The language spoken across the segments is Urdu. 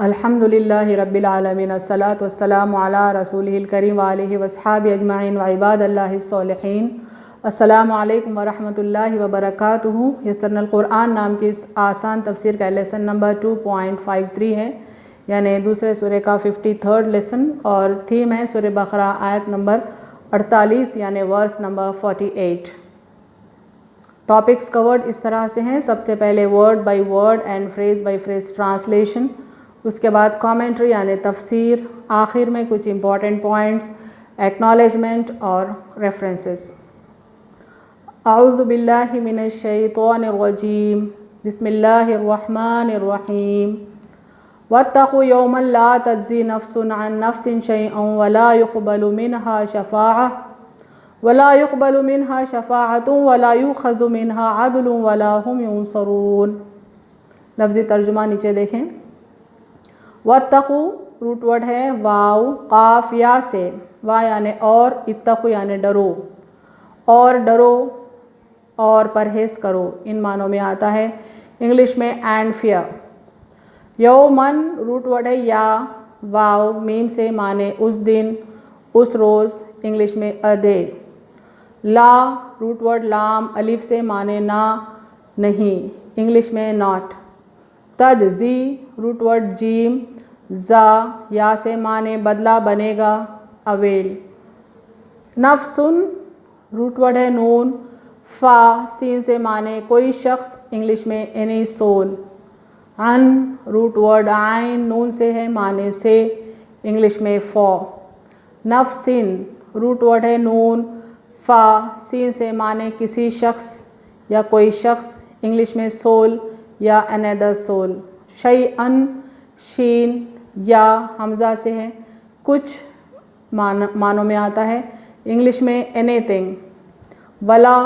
الحمدللہ رب العالمین الصلاۃ والسلام علی رسولہ الکریم وآلہ واصحابہ اجمعین وعباد اللہ الصالحین۔ السلام علیکم ورحمۃ اللہ وبرکاتہ۔ یسرنا القرآن نام کی اس آسان تفسیر کا لیسن نمبر 2.53 ہے، یعنی دوسرے سورہ کا 53rd لیسن، اور تھیم ہے سورہ بقرہ آیت نمبر 48 یعنی ورس نمبر 48۔ ٹاپکس کورڈ اس طرح سے ہیں: سب سے پہلے word by word and phrase by phrase translation, اس کے بعد کامنٹری یعنی تفسیر، آخر میں کچھ امپورٹنٹ پوائنٹس، ایکنالجمنٹ اور ریفرنسز۔ اعوذ باللہ من الشیطان الرجیم، بسم اللہ الرحمن الرحیم۔ واتقوا یوما لا تجزی نفس عن نفس شیئا ولا يقبل منها شفاعۃ ولا یؤخذ منها عدل ولا هم ينصرون۔ لفظی ترجمہ نیچے دیکھیں۔ واتقوا روٹ ورڈ ہے واو قاف یا سے، وا یعنی اور، اتقوا یعنی ڈرو، اور ڈرو اور پرہیز کرو، ان معنوں میں آتا ہے انگلش میں اینڈ فیئر۔ یومن روٹ ورڈ ہے یا واو میم سے، معنی اس دن، اس روز، انگلش میں a day. Law root word لام الف سے، معنی نہ، نہیں، انگلش میں ناٹ۔ تجزی روٹ ورڈ جیم زا یا سے، معنی بدلہ بنے گا، اویل۔ نفسن روٹ ورڈ ہے نون، فا سین سے، معنی کوئی شخص، انگلش میں اینی سول۔ عن روٹ ورڈ عین نون سے ہے، معنی سے، انگلش میں فور۔ نفسن روٹ ورڈ ہے نون، فا سین سے، معنی کسی شخص یا کوئی شخص، انگلش میں سول یا another سول۔ شیئن شین یا حمزہ سے ہے، کچھ معنوں میں آتا ہے، انگلش میں اینی تھنگ۔ ولا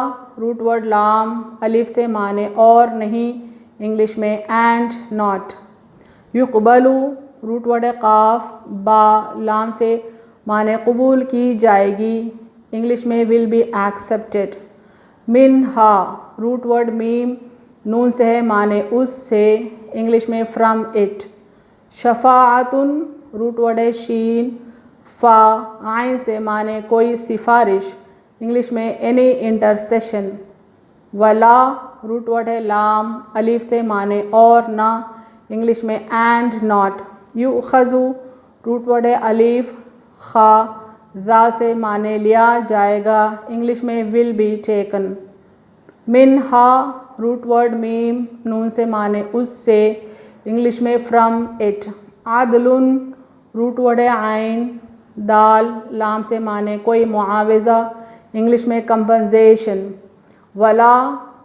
روٹ ورڈ لام الف سے، معنی اور نہیں، انگلش میں اینڈ ناٹ۔ یقبلو روٹ ورڈ قاف با لام سے، معنی قبول کی جائے گی، انگلش میں ول بی ایکسیپٹڈ۔ منہا روٹ ورڈ میم نون سے ہے، معنی اس سے، انگلش میں فرام اٹ۔ شفاعتن روٹ ورڈ ہے شین فا عین سے، معنی کوئی سفارش، انگلش میں اینی انٹرسیشن۔ ولا روٹ ورڈ ہے لام الف سے، معنی اور نہ، انگلش میں اینڈ ناٹ۔ یؤخذ روٹ ورڈ ہے الف خا ذا سے، معنی لیا جائے گا، انگلش میں ول بی ٹیکن۔ منہا روٹ ورڈ میم نون سے، معنی اس سے، انگلش میں فرام اٹ۔ عدل روٹ ورڈ ہے عین دال لام سے، معنی کوئی معاوضہ، انگلش میں کمپنسیشن۔ ولا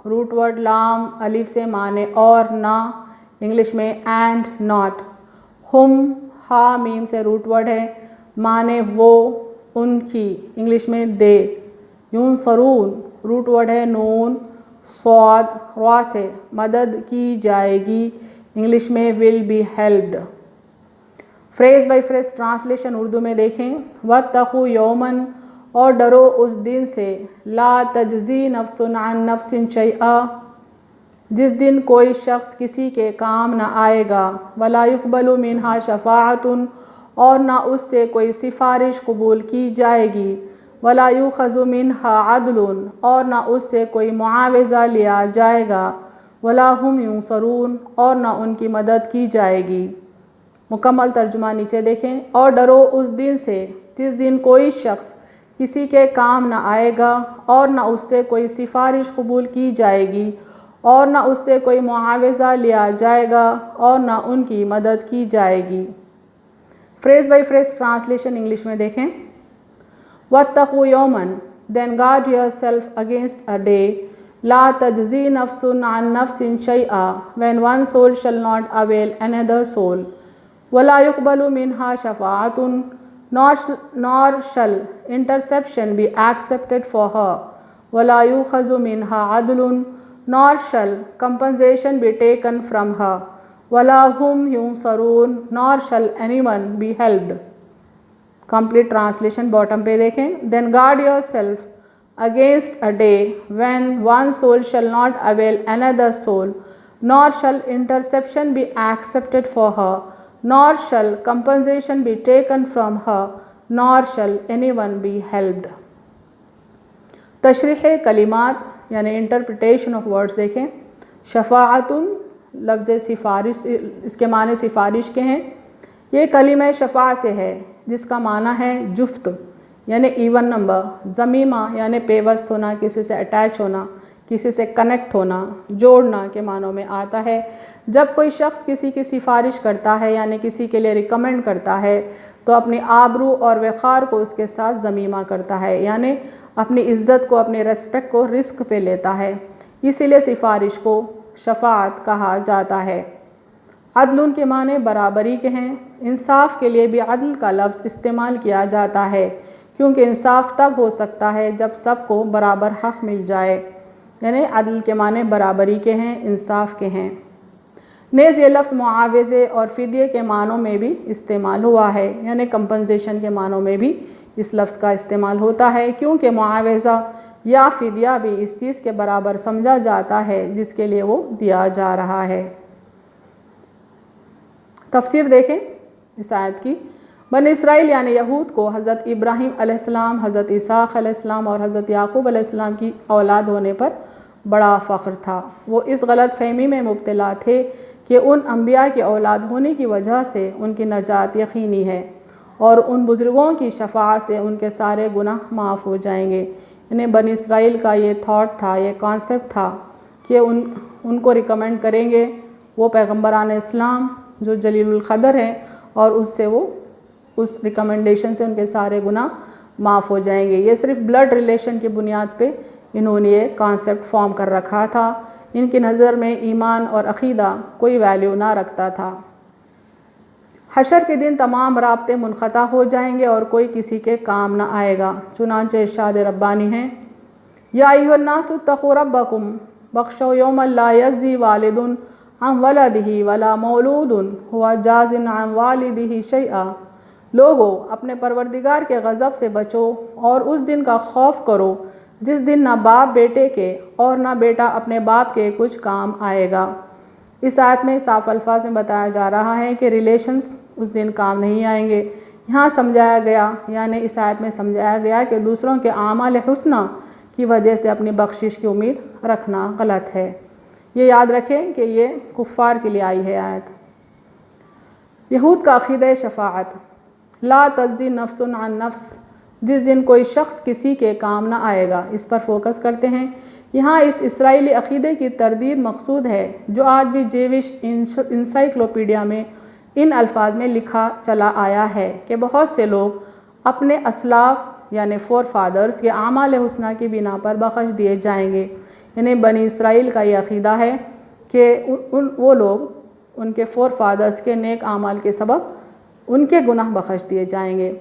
روٹ ورڈ لام الف سے، معنی اور نہ، انگلش میں اینڈ ناٹ۔ ہم ہا میم سے روٹ ورڈ ہے، معنی وہ، ان کی، انگلش میں دے۔ ینصرون روٹ ورڈ ہے نون صاد را سے، مدد کی جائے گی، انگلش میں will be helped. Phrase by phrase translation Urdu میں دیکھیں۔ واتقوا یومن اور ڈرو اس دن سے، لا تجزی نفس عن نفس شیئا جس دن کوئی شخص کسی کے کام نہ آئے گا، ولا یقبل منہا شفاعۃ اور نہ اس سے کوئی سفارش قبول کی جائے گی، ولا یؤخذ منہا عدل اور نہ اس سے کوئی معاوضہ لیا جائے گا، ولا هم ینصرون اور نہ ان کی مدد کی جائے گی۔ مکمل ترجمہ نیچے دیکھیں۔ اور ڈرو اس دن سے جس دن کوئی شخص کسی کے کام نہ آئے گا، اور نہ اس سے کوئی سفارش قبول کی جائے گی، اور نہ اس سے کوئی معاوضہ لیا جائے گا، اور نہ ان کی مدد کی جائے گی۔ Phrase by phrase translation English میں دیکھیں۔ واتقوا یومن then guard yourself against a day لا تجزی نفس عن نفس شیئا when one soul shall not avail another soul ولا يقبل منها شفاعۃ nor shall intercession be accepted for her ولا يؤخذ منها عدل nor shall compensation be taken from her ولا هم ينصرون nor shall anyone be helped۔ Complete translation bottom پہ دیکھیں۔ then guard yourself against a day when one soul shall not avail another soul nor shall intercession be accepted for her nor shall compensation be taken from her, nor shall anyone be helped. تشریح کلمات یعنی انٹرپریٹیشن آف ورڈز دیکھیں. شفاعتن لفظ سفارش، اس کے معنی سفارش کے ہیں. یہ کلمہ شفاع سے ہے جس کا معنی ہے جفت یعنی ایون نمبر. ضمیمہ یعنی پیوست ہونا، کسی سے اٹیچ ہونا، کسی سے کنیکٹ ہونا، جوڑنا کے معنوں میں آتا ہے. جب کوئی شخص کسی کی سفارش کرتا ہے یعنی کسی کے لیے ریکمنڈ کرتا ہے تو اپنی آبرو اور وقار کو اس کے ساتھ ضمیمہ کرتا ہے، یعنی اپنی عزت کو، اپنی ریسپیکٹ کو رسک پہ لیتا ہے. اسی لیے سفارش کو شفاعت کہا جاتا ہے. عدل کے معنی برابری کے ہیں. انصاف کے لیے بھی عدل کا لفظ استعمال کیا جاتا ہے کیونکہ انصاف تب ہو سکتا ہے جب سب کو برابر حق مل جائے. یعنی عدل کے معنی برابری کے ہیں، انصاف کے ہیں. نیز یہ لفظ معاوضے اور فدیے کے معنوں میں بھی استعمال ہوا ہے، یعنی کمپنسیشن کے معنوں میں بھی اس لفظ کا استعمال ہوتا ہے کیونکہ معاوضہ یا فدیہ بھی اس چیز کے برابر سمجھا جاتا ہے جس کے لیے وہ دیا جا رہا ہے. تفسیر دیکھیں اس آیت کی. بنی اسرائیل یعنی یہود کو حضرت ابراہیم علیہ السلام، حضرت اسحاق علیہ السلام اور حضرت یعقوب علیہ السلام کی اولاد ہونے پر بڑا فخر تھا. وہ اس غلط فہمی میں مبتلا تھے کہ ان انبیاء کی اولاد ہونے کی وجہ سے ان کی نجات یقینی ہے اور ان بزرگوں کی شفاعت سے ان کے سارے گناہ معاف ہو جائیں گے. یعنی بنی اسرائیل کا یہ تھاٹ تھا، یہ کانسیپٹ تھا کہ ان کو ریکمینڈ کریں گے وہ پیغمبران اسلام جو جلیل القدر ہیں اور اس سے وہ اس ریکمنڈیشن سے ان کے سارے گناہ معاف ہو جائیں گے. یہ صرف بلڈ ریلیشن کی بنیاد پہ انہوں نے یہ کانسیپٹ فارم کر رکھا تھا. ان کی نظر میں ایمان اور عقیدہ کوئی ویلیو نہ رکھتا تھا. حشر کے دن تمام رابطے منقطع ہو جائیں گے اور کوئی کسی کے کام نہ آئے گا. چنانچہ ارشاد ربانی ہیں یا ایھا الناس اتقوا ربکم واخشوا یوما لا یجزی والد عن ولدہ ولا مولود ہوا جاز عن والدہ شیئا. لوگو اپنے پروردگار کے غضب سے بچو اور اس دن کا خوف کرو جس دن نہ باپ بیٹے کے اور نہ بیٹا اپنے باپ کے کچھ کام آئے گا. اس آیت میں صاف الفاظ میں بتایا جا رہا ہے کہ ریلیشنز اس دن کام نہیں آئیں گے. یہاں سمجھایا گیا، یعنی اس آیت میں سمجھایا گیا کہ دوسروں کے اعمال حسنہ کی وجہ سے اپنی بخشش کی امید رکھنا غلط ہے. یہ یاد رکھیں کہ یہ کفار کے لیے آئی ہے آیت. یہود کا عقیدہ شفاعت. لا تجزی نفس عن نفس، جس دن کوئی شخص کسی کے کام نہ آئے گا، اس پر فوکس کرتے ہیں. یہاں اس اسرائیلی عقیدے کی تردید مقصود ہے جو آج بھی جیوش انسائکلوپیڈیا میں ان الفاظ میں لکھا چلا آیا ہے کہ بہت سے لوگ اپنے اسلاف یعنی فور فادرز کے اعمال حسنہ کی بنا پر بخش دیے جائیں گے. یعنی بنی اسرائیل کا یہ عقیدہ ہے کہ وہ لوگ ان کے فور فادرز کے نیک اعمال کے سبب ان کے گناہ بخش دیے جائیں گے.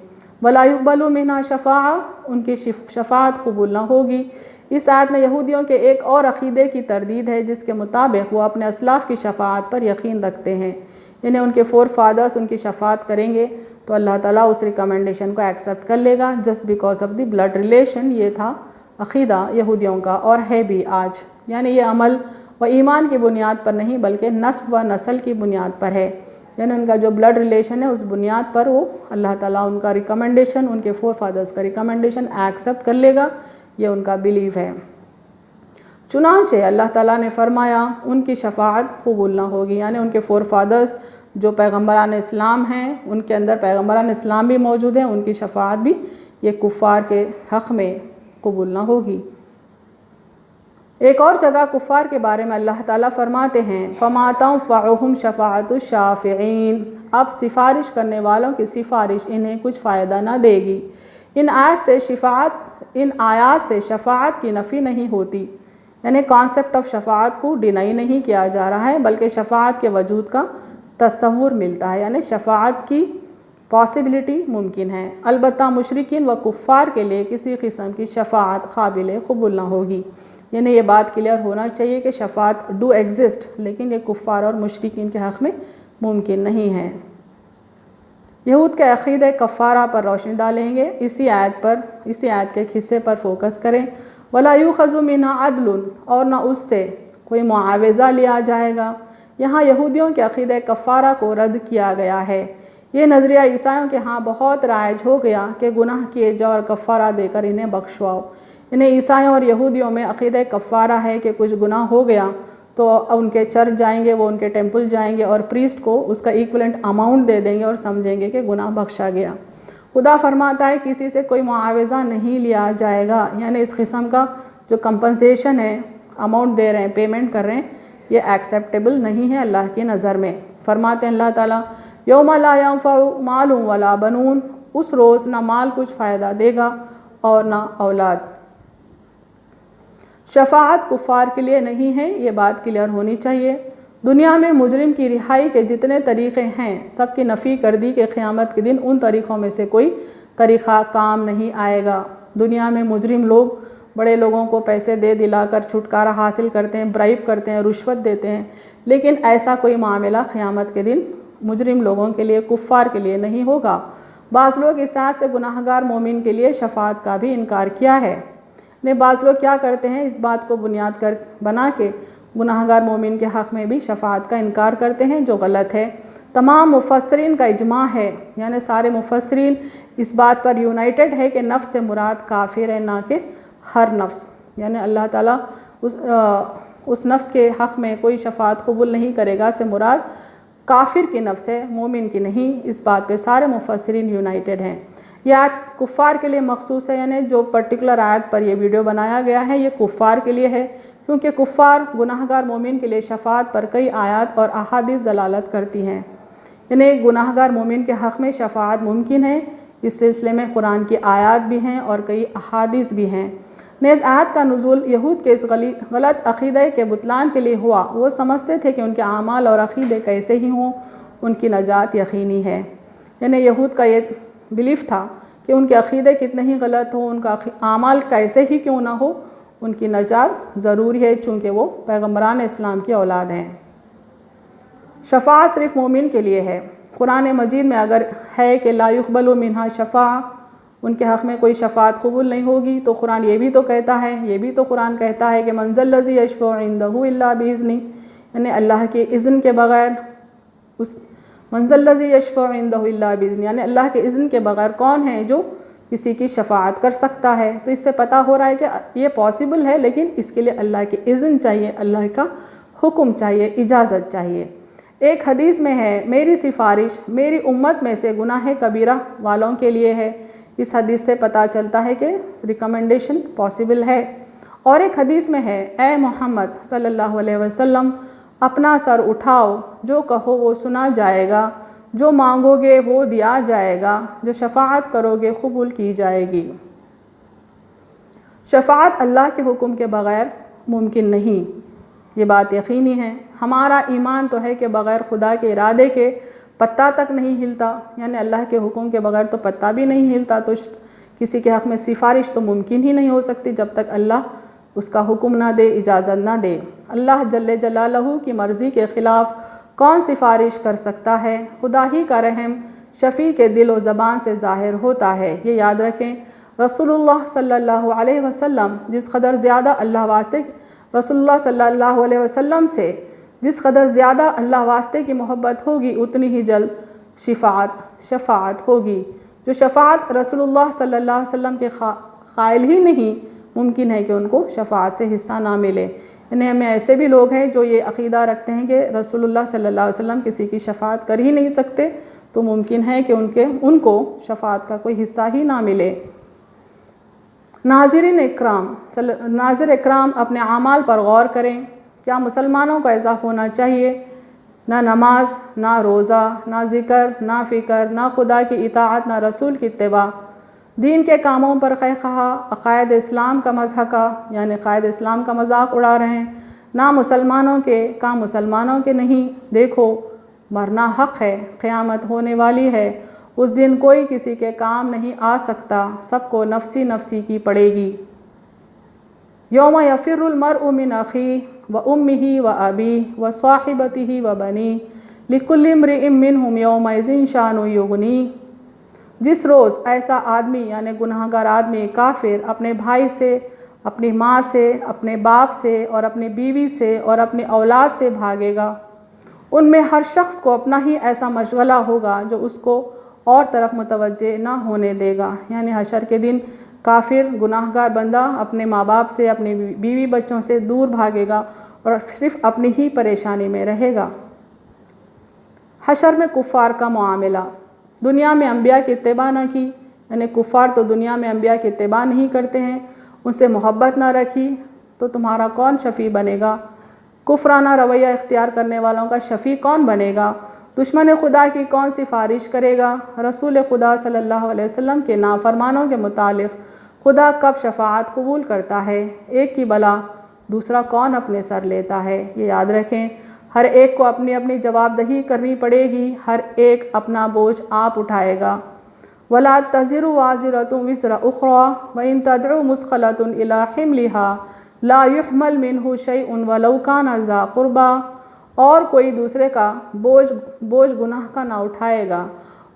ولا یقبل منہا شفاعہ، ان کی شفاعت قبول نہ ہوگی. اس آیت میں یہودیوں کے ایک اور عقیدے کی تردید ہے جس کے مطابق وہ اپنے اسلاف کی شفاعت پر یقین رکھتے ہیں. یعنی ان کے فور فادرز ان کی شفاعت کریں گے تو اللہ تعالیٰ اس ریکمنڈیشن کو ایکسیپٹ کر لے گا just because of the blood relation. یہ تھا عقیدہ یہودیوں کا اور ہے بھی آج. یعنی یہ عمل و ایمان کی بنیاد پر نہیں بلکہ نسب و نسل کی بنیاد پر ہے. یعنی ان کا جو بلڈ ریلیشن ہے اس بنیاد پر وہ اللہ تعالیٰ ان کا ریکمنڈیشن، ان کے فور فادرز کا ریکمنڈیشن ایکسیپٹ کر لے گا. یہ ان کا بیلیف ہے. چنانچہ اللہ تعالیٰ نے فرمایا ان کی شفاعت قبول نہ ہوگی. یعنی ان کے فور فادرز جو پیغمبران اسلام ہیں، ان کے اندر پیغمبران اسلام بھی موجود ہیں، ان کی شفاعت بھی یہ کفار کے حق میں قبول نہ ہوگی. ایک اور جگہ کفار کے بارے میں اللہ تعالیٰ فرماتے ہیں فَمَا تَنفَعُهُمْ شَفَاعَةُ الشَّافِعِينَ، اب سفارش کرنے والوں کی سفارش انہیں کچھ فائدہ نہ دے گی. ان آیات سے شفاعت کی نفی نہیں ہوتی. یعنی کانسیپٹ آف شفاعت کو ڈینائی نہیں کیا جا رہا ہے بلکہ شفاعت کے وجود کا تصور ملتا ہے. یعنی شفاعت کی پاسبلٹی ممکن ہے. البتہ مشرکین و کفار کے لیے کسی قسم کی شفاعت قابل قبول نہ ہوگی. یعنی یہ بات کلیئر ہونا چاہیے کہ شفاعت ڈو ایگزسٹ لیکن یہ کفار اور مشرکین کے حق میں ممکن نہیں ہے. یہود کے عقیدہ کفارہ پر روشنی ڈالیں گے. اسی آیت کے حصے پر فوکس کریں. وَلَا يُؤْخَذُ مِنْهَا عَدْلٌ، اور نہ اس سے کوئی معاوضہ لیا جائے گا. یہاں یہودیوں کے عقیدہ کفارہ کو رد کیا گیا ہے۔ یہ نظریہ عیسائیوں کے ہاں بہت رائج ہو گیا کہ گناہ کیے جاؤ اور کفارہ دے کر انہیں بخشواؤ۔ انہیں عیسائیوں اور یہودیوں میں عقیدہ کفارہ ہے کہ کچھ گناہ ہو گیا تو ان کے چرچ جائیں گے، وہ ان کے ٹیمپل جائیں گے اور پریسٹ کو اس کا ایکویلنٹ اماؤنٹ دے دیں گے اور سمجھیں گے کہ گناہ بخشا گیا۔ خدا فرماتا ہے کسی سے کوئی معاوضہ نہیں لیا جائے گا، یعنی اس قسم کا جو کمپنسیشن ہے، اماؤنٹ دے رہے ہیں، پیمنٹ کر رہے ہیں، یہ ایکسیپٹیبل نہیں ہے اللہ کی نظر میں۔ فرماتے ہیں اللہ تعالیٰ یوم لا ينفع مال ولا بنون، اس روز نہ مال کچھ فائدہ دے گا اور نہ اولاد۔ شفاعت کفار کے لیے نہیں ہے، یہ بات کلیئر ہونی چاہیے۔ دنیا میں مجرم کی رہائی کے جتنے طریقے ہیں سب کی نفی کر دی کہ قیامت کے دن ان طریقوں میں سے کوئی طریقہ کام نہیں آئے گا۔ دنیا میں مجرم لوگ بڑے لوگوں کو پیسے دے دلا کر چھٹکارا حاصل کرتے ہیں، برائب کرتے ہیں، رشوت دیتے ہیں، لیکن ایسا کوئی معاملہ قیامت کے دن مجرم لوگوں کے لیے، کفار کے لیے نہیں ہوگا۔ بعض لوگ اس آیت سے گناہگار مومن کے لیے شفاعت کا بھی انکار کیا ہے۔ بعض لوگ کیا کرتے ہیں، اس بات کو بنیاد بنا کے گناہگار مومن کے حق میں بھی شفاعت کا انکار کرتے ہیں، جو غلط ہے۔ تمام مفسرین کا اجماع ہے، یعنی سارے مفسرین اس بات پر یونائٹڈ ہے کہ نفس سے مراد کافر ہے، نہ کہ ہر نفس، یعنی اللہ تعالیٰ اس نفس کے حق میں کوئی شفاعت قبول نہیں کرے گا سے مراد کافر کی نفس ہے، مومن کی نہیں۔ اس بات پہ سارے مفسرین یونائٹڈ ہیں۔ یہ آیت کفار کے لیے مخصوص ہے، یعنی جو پرٹیکولر آیت پر یہ ویڈیو بنایا گیا ہے یہ کفار کے لیے ہے، کیونکہ کفار گناہگار مومن کے لیے شفاعت پر کئی آیات اور احادیث دلالت کرتی ہیں، یعنی گناہگار مومن کے حق میں شفاعت ممکن ہے۔ اس سلسلے میں قرآن کی آیات بھی ہیں اور کئی احادیث بھی ہیں۔ نیز آیت کا نزول یہود کے اس غلط عقیدے کے بطلان کے لیے ہوا۔ وہ سمجھتے تھے کہ ان کے اعمال اور عقیدے کیسے ہی ہوں ان کی نجات یقینی ہے، یعنی یہود کا یہ بلیف تھا کہ ان کے عقیدے کتنے ہی غلط ہوں، ان کا اعمال کیسے ہی کیوں نہ ہو، ان کی نجات ضروری ہے، چونکہ وہ پیغمبران اسلام کی اولاد ہیں۔ شفاعت صرف مومن کے لیے ہے۔ قرآن مجید میں اگر ہے کہ لا يقبل منہا شفاعہ، ان کے حق میں کوئی شفاعت قبول نہیں ہوگی، تو قرآن یہ بھی تو کہتا ہے، قرآن کہتا ہے کہ من ذا الذی یشفع عندہ الا باذنہ، یعنی اللہ کے اذن کے بغیر من ذا الذی یشفع عندہ الا باذنہ، یعنی اللہ کے اذن کے بغیر کون ہے جو کسی کی شفاعت کر سکتا ہے۔ تو اس سے پتہ ہو رہا ہے کہ یہ پاسبل ہے، لیکن اس کے لیے اللہ کے اذن چاہیے، اللہ کا حکم چاہیے، اجازت چاہیے۔ ایک حدیث میں ہے میری سفارش میری امت میں سے گناہ کبیرہ والوں کے لیے ہے۔ اس حدیث سے پتہ چلتا ہے کہ ریکمنڈیشن پاسبل ہے۔ اور ایک حدیث میں ہے اے محمد صلی اللہ علیہ وسلم اپنا سر اٹھاؤ، جو کہو وہ سنا جائے گا، جو مانگو گے وہ دیا جائے گا، جو شفاعت کرو گے قبول کی جائے گی۔ شفاعت اللہ کے حکم کے بغیر ممکن نہیں، یہ بات یقینی ہے۔ ہمارا ایمان تو ہے کہ بغیر خدا کے ارادے کے پتہ تک نہیں ہلتا، یعنی اللہ کے حکم کے بغیر تو پتہ بھی نہیں ہلتا، تو کسی کے حق میں سفارش تو ممکن ہی نہیں ہو سکتی جب تک اللہ اس کا حکم نہ دے، اجازت نہ دے۔ اللہ جل جلالہ کی مرضی کے خلاف کون سفارش کر سکتا ہے؟ خدا ہی کا رحم شفیع کے دل و زبان سے ظاہر ہوتا ہے، یہ یاد رکھیں۔ رسول اللہ صلی اللہ علیہ وسلم جس قدر زیادہ رسول اللہ صلی اللہ علیہ وسلم سے جس قدر زیادہ اللہ واسطے کی محبت ہوگی، اتنی ہی جلد شفاعت ہوگی۔ جو شفاعت رسول اللہ صلی اللہ علیہ وسلم کے قائل ہی نہیں، ممکن ہے کہ ان کو شفاعت سے حصہ نہ ملے۔ انہیں ہمیں ایسے بھی لوگ ہیں جو یہ عقیدہ رکھتے ہیں کہ رسول اللہ صلی اللہ علیہ وسلم کسی کی شفاعت کر ہی نہیں سکتے، تو ممکن ہے کہ ان کو شفاعت کا کوئی حصہ ہی نہ ملے۔ ناظرین اکرام اپنے اعمال پر غور کریں۔ کیا مسلمانوں کا ایسا ہونا چاہیے؟ نہ نماز، نہ روزہ، نہ ذکر، نہ فکر، نہ خدا کی اطاعت، نہ رسول کی اتباع، دین کے کاموں پر خواہاں عقائد اسلام کا مضحکہ، یعنی قائد اسلام کا مذاق اڑا رہے ہیں۔ نہ مسلمانوں کے کام مسلمانوں کے نہیں۔ دیکھو مرنا حق ہے، قیامت ہونے والی ہے، اس دن کوئی کسی کے کام نہیں آ سکتا، سب کو نفسی نفسی کی پڑے گی۔ یوم یفر المرء من اخیہ وامہ وابیہ وصاحبتہ وبنیہ لکل امرئ منہم یومئذ شأن یغنیہ۔ جس روز ایسا آدمی یعنی گناہگار آدمی کافر اپنے بھائی سے، اپنی ماں سے، اپنے باپ سے اور اپنی بیوی سے اور اپنی اولاد سے بھاگے گا، ان میں ہر شخص کو اپنا ہی ایسا مشغلہ ہوگا جو اس کو اور طرف متوجہ نہ ہونے دے گا۔ یعنی حشر کے دن کافر گناہگار بندہ اپنے ماں باپ سے، اپنے بیوی بچوں سے دور بھاگے گا اور صرف اپنی ہی پریشانی میں رہے گا۔ حشر میں کفار کا معاملہ، دنیا میں انبیاء کی اتباع نہ کی، یعنی کفار تو دنیا میں انبیاء کی اتباع نہیں کرتے ہیں، ان سے محبت نہ رکھی، تو تمہارا کون شفیع بنے گا؟ کفرانہ رویہ اختیار کرنے والوں کا شفیع کون بنے گا؟ دشمن خدا کی کون سفارش کرے گا؟ رسول خدا صلی اللہ علیہ وسلم کے نافرمانوں کے متعلق خدا کب شفاعت قبول کرتا ہے؟ ایک کی بلا دوسرا کون اپنے سر لیتا ہے؟ یہ یاد رکھیں، ہر ایک کو اپنی اپنی جواب دہی کرنی پڑے گی، ہر ایک اپنا بوجھ آپ اٹھائے گا۔ وَلَا تَزِرُ وَازِرَةٌ وِزْرَ أُخْرَىٰ وَإِن تَدْعُ مُثْقَلَةٌ إِلَىٰ حِمْلِهَا لَا يُحْمَلْ مِنْهُ شَيْءٌ وَلَوْ كَانَ ذَا قُرْبَىٰ، اور کوئی دوسرے کا بوجھ گناہ کا نہ اٹھائے گا،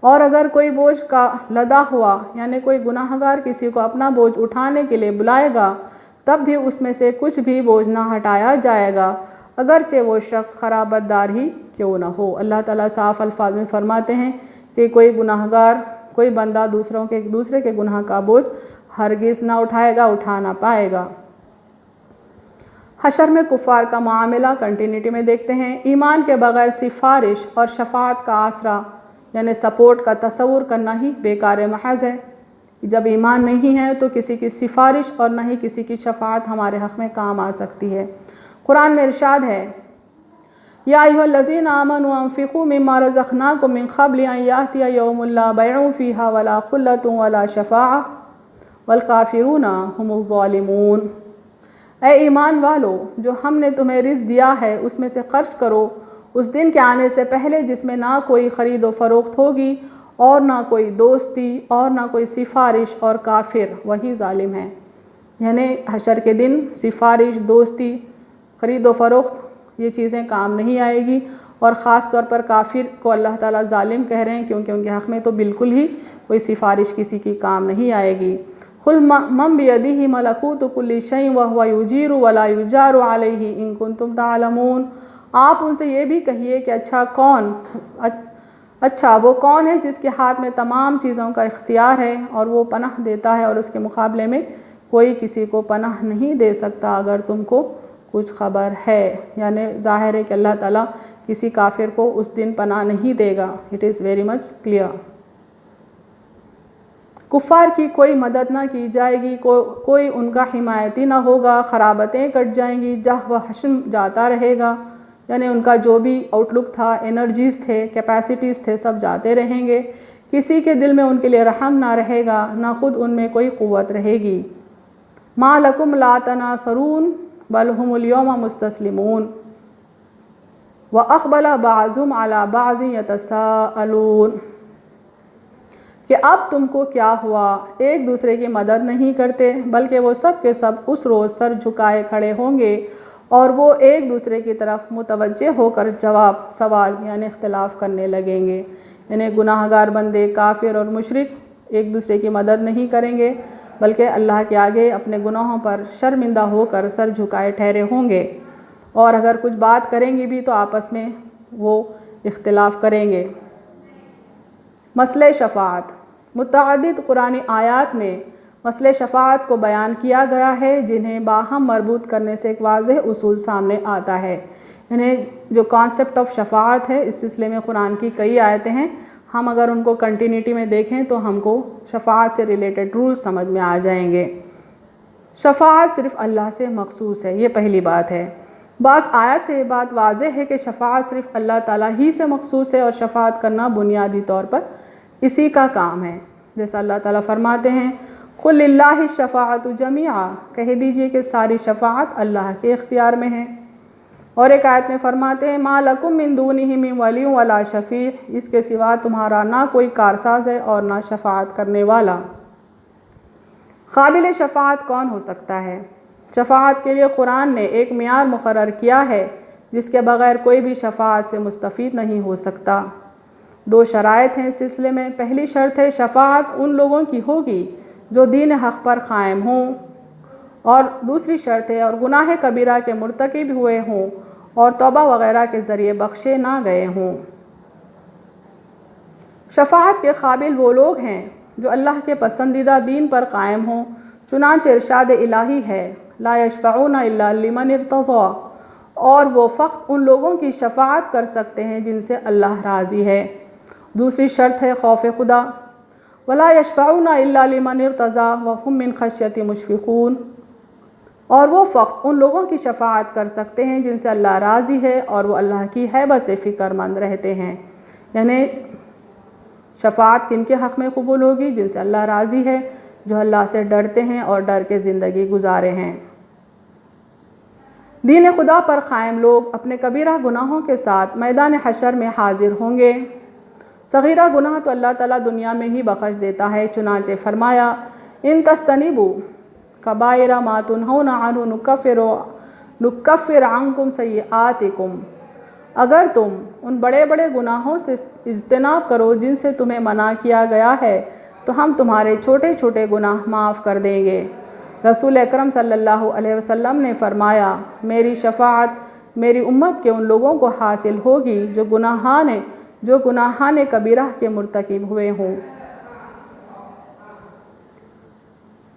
اور اگر کوئی بوجھ کا لدا ہوا، یعنی کوئی گناہگار کسی کو اپنا بوجھ اٹھانے کے لیے بلائے گا، تب بھی اس میں سے کچھ بھی بوجھ نہ ہٹایا جائے گا، اگرچہ وہ شخص خرابت دار ہی کیوں نہ ہو۔ اللہ تعالیٰ صاف الفاظ میں فرماتے ہیں کہ کوئی گناہگار، کوئی بندہ دوسرے کے گناہ کا بوجھ ہرگز نہ اٹھائے گا، اٹھا نہ پائے گا۔ حشر میں کفار کا معاملہ کنٹینیوٹی میں دیکھتے ہیں۔ ایمان کے بغیر سفارش اور شفاعت کا آسرا یعنی سپورٹ کا تصور کرنا ہی بیکار محض ہے۔ جب ایمان نہیں ہے تو کسی کی سفارش اور نہ ہی کسی کی شفاعت ہمارے حق میں کام آ سکتی ہے۔ قرآن میں ارشاد ہے، یا ایھا الذین آمنوا انفقوا مما رزقناکم من قبل ان یأتی یوم لا بیع فیہ ولا خلۃ ولا شفاعۃ والکافرون ھم الظالمون۔ اے ایمان والو، جو ہم نے تمہیں رزق دیا ہے اس میں سے خرچ کرو اس دن کے آنے سے پہلے جس میں نہ کوئی خرید و فروخت ہوگی اور نہ کوئی دوستی اور نہ کوئی سفارش، اور کافر وہی ظالم ہے۔ یعنی حشر کے دن سفارش، دوستی، خرید و فروخت یہ چیزیں کام نہیں آئے گی، اور خاص طور پر کافر کو اللہ تعالیٰ ظالم کہہ رہے ہیں کیونکہ ان کے حق میں تو بالکل ہی کوئی سفارش کسی کی کام نہیں آئے گی۔ قُلْ مَن بِيَدِهِ مَلَكُوتُ كُلِّ شَيْءٍ وَهُوَ يُجِيرُ وَلَا يُجَارُ عَلَيْهِ إِن كُنتُمْ تَعْلَمُونَ۔ آپ ان سے یہ بھی کہیے کہ اچھا وہ کون ہے جس کے ہاتھ میں تمام چیزوں کا اختیار ہے اور وہ پناہ دیتا ہے اور اس کے مقابلے میں کوئی کسی کو پناہ نہیں دے سکتا اگر تم کو کچھ خبر ہے۔ یعنی ظاہر ہے کہ اللہ تعالیٰ کسی کافر کو اس دن پناہ نہیں دے گا۔ It is very much clear. کفار کی کوئی مدد نہ کی جائے گی، کوئی ان کا حمایتی نہ ہوگا، خرابتیں کٹ جائیں گی، جہ و حشم جاتا رہے گا، یعنی ان کا جو بھی آؤٹ لک تھا، انرجیز تھے، کیپیسٹیز تھے، سب جاتے رہیں گے۔ کسی کے دل میں ان کے لیے رحم نہ رہے گا، نہ خود ان میں کوئی قوت رہے گی۔ مَا لَكُمْ لَا تَنَاصَرُونَ بَلْ هُمُ الْيَوْمَ مُسْتَسْلِمُونَ وَأَقْبَلَ بَعْضُهُمْ عَلَىٰ بَعْضٍ يَتَسَاءَلُونَ۔ کہ اب تم کو کیا ہوا، ایک دوسرے کی مدد نہیں کرتے، بلکہ وہ سب کے سب اس روز سر جھکائے کھڑے ہوں گے اور وہ ایک دوسرے کی طرف متوجہ ہو کر سوال یعنی اختلاف کرنے لگیں گے۔ یعنی گناہ گار بندے، کافر اور مشرک ایک دوسرے کی مدد نہیں کریں گے، بلکہ اللہ کے آگے اپنے گناہوں پر شرمندہ ہو کر سر جھکائے ٹھہرے ہوں گے، اور اگر کچھ بات کریں گے بھی تو آپس میں وہ اختلاف کریں گے۔ مسئلہ شفاعت، متعدد قرآنی آیات میں مسئلہ شفاعت کو بیان کیا گیا ہے جنہیں باہم مربوط کرنے سے ایک واضح اصول سامنے آتا ہے۔ یعنی جو کانسیپٹ آف شفاعت ہے اس سلسلے میں قرآن کی کئی آیتیں ہیں، ہم اگر ان کو کنٹینیوٹی میں دیکھیں تو ہم کو شفاعت سے ریلیٹڈ رولز سمجھ میں آ جائیں گے۔ شفاعت صرف اللہ سے مخصوص ہے، یہ پہلی بات ہے۔ بعض آیات سے یہ بات واضح ہے کہ شفاعت صرف اللہ تعالیٰ ہی سے مخصوص ہے اور شفاعت کرنا بنیادی طور پر اسی کا کام ہے۔ جیسا اللہ تعالیٰ فرماتے ہیں، قُلْ لِلَّهِ الشَّفَاعَةُ جَمِيعًا، کہہ دیجئے کہ ساری شفاعت اللہ کے اختیار میں ہے۔ اور ایک آیت میں فرماتے ہیں، مَا لَكُم مِّن دُونِهِ مِن وَلِيٍّ وَلَا شَفِيعٍ، اس کے سوا تمہارا نہ کوئی کارساز ہے اور نہ شفاعت کرنے والا۔ قابل شفاعت کون ہو سکتا ہے؟ شفاعت کے لیے قرآن نے ایک معیار مقرر کیا ہے جس کے بغیر کوئی بھی شفاعت سے مستفید نہیں ہو سکتا۔ دو شرائط ہیں اس سلسلے میں۔ پہلی شرط ہے شفاعت ان لوگوں کی ہوگی جو دین حق پر قائم ہوں، اور دوسری شرط ہے اور گناہ کبیرہ کے مرتکب ہوئے ہوں اور توبہ وغیرہ کے ذریعے بخشے نہ گئے ہوں۔ شفاعت کے قابل وہ لوگ ہیں جو اللہ کے پسندیدہ دین پر قائم ہوں، چنانچہ ارشاد الہی ہے لا یشفعون الا لمن ارتضی، اور وہ فقط ان لوگوں کی شفاعت کر سکتے ہیں جن سے اللہ راضی ہے۔ دوسری شرط ہے خوف خدا، ولا یشفعون الا لمن ارتضی وهم من خشیۃ مشفقون، اور وہ فقط ان لوگوں کی شفاعت کر سکتے ہیں جن سے اللہ راضی ہے اور وہ اللہ کی ہیبت سے فکر مند رہتے ہیں۔ یعنی شفاعت کن کے حق میں قبول ہوگی؟ جن سے اللہ راضی ہے، جو اللہ سے ڈرتے ہیں اور ڈر کے زندگی گزارے ہیں۔ دین خدا پر قائم لوگ اپنے کبیرہ گناہوں کے ساتھ میدان حشر میں حاضر ہوں گے۔ صغیرہ گناہ تو اللہ تعالیٰ دنیا میں ہی بخش دیتا ہے، چنانچہ فرمایا ان تجتنبوا کبائر ما تنہون عنہ نکفر عنکم سیئاتکم، اگر تم ان بڑے بڑے گناہوں سے اجتناب کرو جن سے تمہیں منع کیا گیا ہے تو ہم تمہارے چھوٹے چھوٹے گناہ معاف کر دیں گے۔ رسول اکرم صلی اللہ علیہ وسلم نے فرمایا میری شفاعت میری امت کے ان لوگوں کو حاصل ہوگی جو گناہان کبیرہ کے مرتکب ہوئے ہوں۔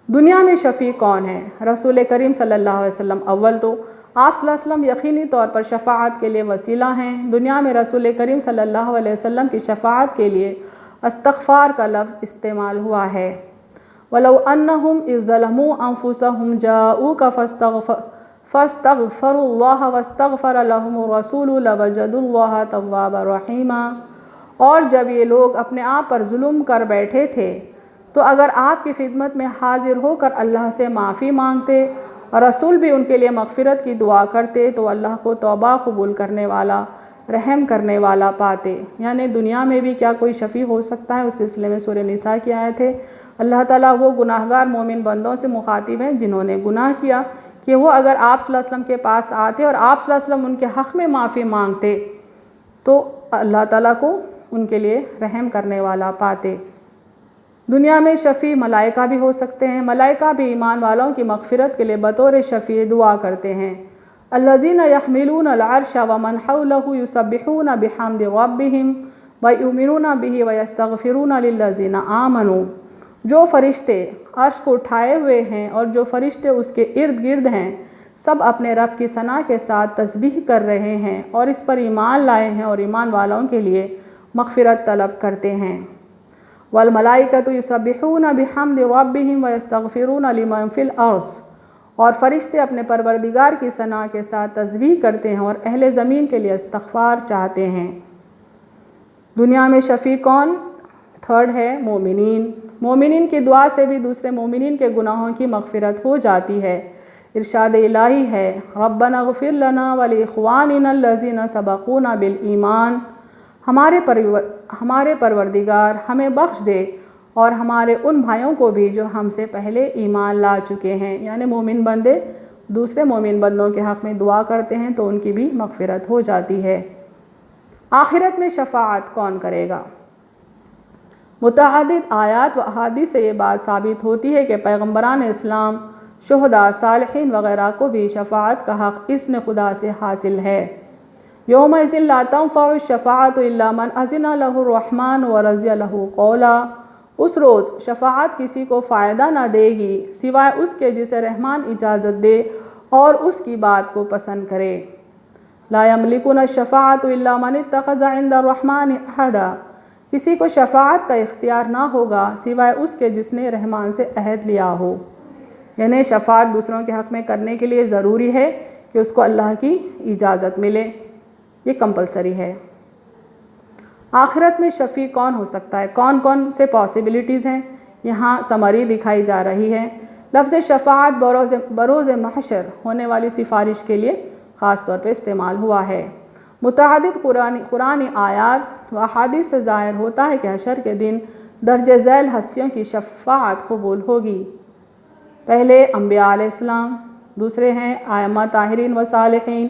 دنیا میں شفیع کون ہے؟ رسول کریم صلی اللہ علیہ وسلم۔ اول تو آپ صلی اللہ علیہ وسلم یقینی طور پر شفاعت کے لیے وسیلہ ہیں۔ دنیا میں رسول کریم صلی اللہ علیہ وسلم کی شفاعت کے لیے استغفار کا لفظ استعمال ہوا ہے۔ وَلَوْ أَنَّهُمْ إِذْ ظَلَمُوا أَنفُسَهُمْ جَاءُوكَ فَاسْتَغْفَرُوا اللَّهَ وَاسْتَغْفَرَ لَهُمُ الرَّسُولُ لَوَجَدُوا اللَّهَ تَوَّابًا رَحِيمًا، اور جب یہ لوگ اپنے آپ پر ظلم کر بیٹھے تھے تو اگر آپ کی خدمت میں حاضر ہو کر اللہ سے معافی مانگتے اور رسول بھی ان کے لیے مغفرت کی دعا کرتے تو اللہ کو توبہ قبول کرنے والا، رحم کرنے والا پاتے۔ یعنی دنیا میں بھی کیا کوئی شفیع ہو سکتا ہے؟ اس سلسلے میں سورہ نساء کی آیت ہے۔ اللہ تعالیٰ وہ گناہگار مومن بندوں سے مخاطب ہیں جنہوں نے گناہ کیا کہ وہ اگر آپ صلی اللہ علیہ وسلم کے پاس آتے اور آپ صلی اللہ علیہ وسلم ان کے حق میں معافی مانگتے تو اللہ تعالیٰ کو ان کے لیے رحم کرنے والا پاتے۔ دنیا میں شفیع ملائکہ بھی ہو سکتے ہیں۔ ملائکہ بھی ایمان والوں کی مغفرت کے لیے بطور شفیع دعا کرتے ہیں۔ الذین یحملون العرش ومن حولہ یسبحون بحمد ربہم ویؤمنون بہ ویستغفرون للذین آمنوا، جو فرشتے عرش کو اٹھائے ہوئے ہیں اور جو فرشتے اس کے ارد گرد ہیں سب اپنے رب کی ثنا کے ساتھ تسبیح کر رہے ہیں اور اس پر ایمان لائے ہیں اور ایمان والوں کے لیے مغفرت طلب کرتے ہیں۔ والملائکۃ یسبحون بحمد ربہم ویستغفرون لمن فی الارض، اور فرشتے اپنے پروردگار کی ثنا کے ساتھ تسبیح کرتے ہیں اور اہل زمین کے لیے استغفار چاہتے ہیں۔ دنیا میں شفیع کون؟ تھرڈ ہے مومنین۔ مومنین کی دعا سے بھی دوسرے مومنین کے گناہوں کی مغفرت ہو جاتی ہے۔ ارشاد الہی ہے ربنا اغفر لنا ولاخواننا الذین سبقونا بالایمان، ہمارے پروردگار ہمیں بخش دے اور ہمارے ان بھائیوں کو بھی جو ہم سے پہلے ایمان لا چکے ہیں۔ یعنی مومن بندے دوسرے مومن بندوں کے حق میں دعا کرتے ہیں تو ان کی بھی مغفرت ہو جاتی ہے۔ آخرت میں شفاعت کون کرے گا؟ متعدد آیات و احادیث سے یہ بات ثابت ہوتی ہے کہ پیغمبران اسلام، شہداء، صالحین وغیرہ کو بھی شفاعت کا حق اذن خدا سے حاصل ہے۔ یومئذ لا تنفع الشفاعۃ الا من اذن لہ الرحمن ورضی لہ قولا، اس روز شفاعت کسی کو فائدہ نہ دے گی سوائے اس کے جسے رحمان اجازت دے اور اس کی بات کو پسند کرے۔ لا یملکون الشفاعۃ الا من اتخذ عند الرحمن عہدا، کسی کو شفاعت کا اختیار نہ ہوگا سوائے اس کے جس نے رحمان سے عہد لیا ہو۔ یعنی شفاعت دوسروں کے حق میں کرنے کے لیے ضروری ہے کہ اس کو اللہ کی اجازت ملے، یہ کمپلسری ہے۔ آخرت میں شفیع کون ہو سکتا ہے؟ کون کون سے پاسبلٹیز ہیں؟ یہاں سمری دکھائی جا رہی ہے۔ لفظ شفاعت بروز محشر ہونے والی سفارش کے لیے خاص طور پہ استعمال ہوا ہے۔ متعدد قرآنی آیات و احادیث سے ظاہر ہوتا ہے کہ حشر کے دن درج ذیل ہستیوں کی شفاعت قبول ہوگی۔ پہلے انبیاء علیہ السلام، دوسرے ہیں ائمہ طاہرین و صالحین،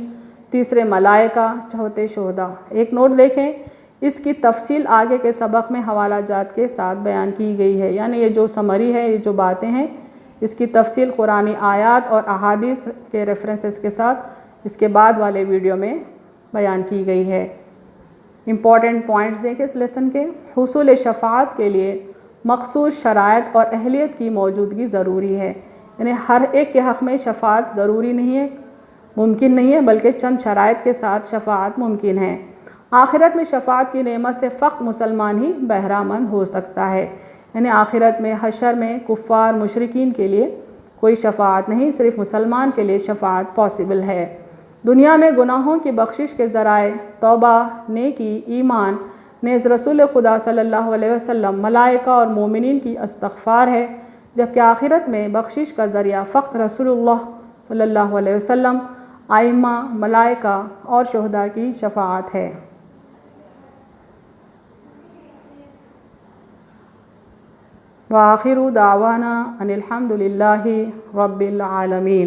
تیسرے ملائکہ، چوتھے شہداء۔ ایک نوٹ دیکھیں، اس کی تفصیل آگے کے سبق میں حوالہ جات کے ساتھ بیان کی گئی ہے۔ یعنی یہ جو سمری ہے، یہ جو باتیں ہیں، اس کی تفصیل قرآنی آیات اور احادیث کے ریفرنسز کے ساتھ اس کے بعد والے ویڈیو میں بیان کی گئی ہے۔ امپورٹنٹ پوائنٹس دیکھیں اس لیسن کے۔ حصول شفاعت کے لیے مخصوص شرائط اور اہلیت کی موجودگی ضروری ہے، یعنی ہر ایک کے حق میں شفاعت ضروری نہیں ہے، ممکن نہیں ہے، بلکہ چند شرائط کے ساتھ شفاعت ممکن ہے۔ آخرت میں شفاعت کی نعمت سے فقط مسلمان ہی بہرہ مند ہو سکتا ہے، یعنی آخرت میں حشر میں کفار مشرکین کے لیے کوئی شفاعت نہیں، صرف مسلمان کے لیے شفاعت پاسبل ہے۔ دنیا میں گناہوں کی بخشش کے ذرائع توبہ، نیکی، ایمان، نیز رسول خدا صلی اللہ علیہ وسلم، ملائکہ اور مومنین کی استغفار ہے، جبکہ آخرت میں بخشش کا ذریعہ فقط رسول اللہ صلی اللہ علیہ وسلم، ائمہ، ملائکہ اور شہداء کی شفاعت ہے۔ وآخر دعوانا ان الحمد للہ رب العالمین۔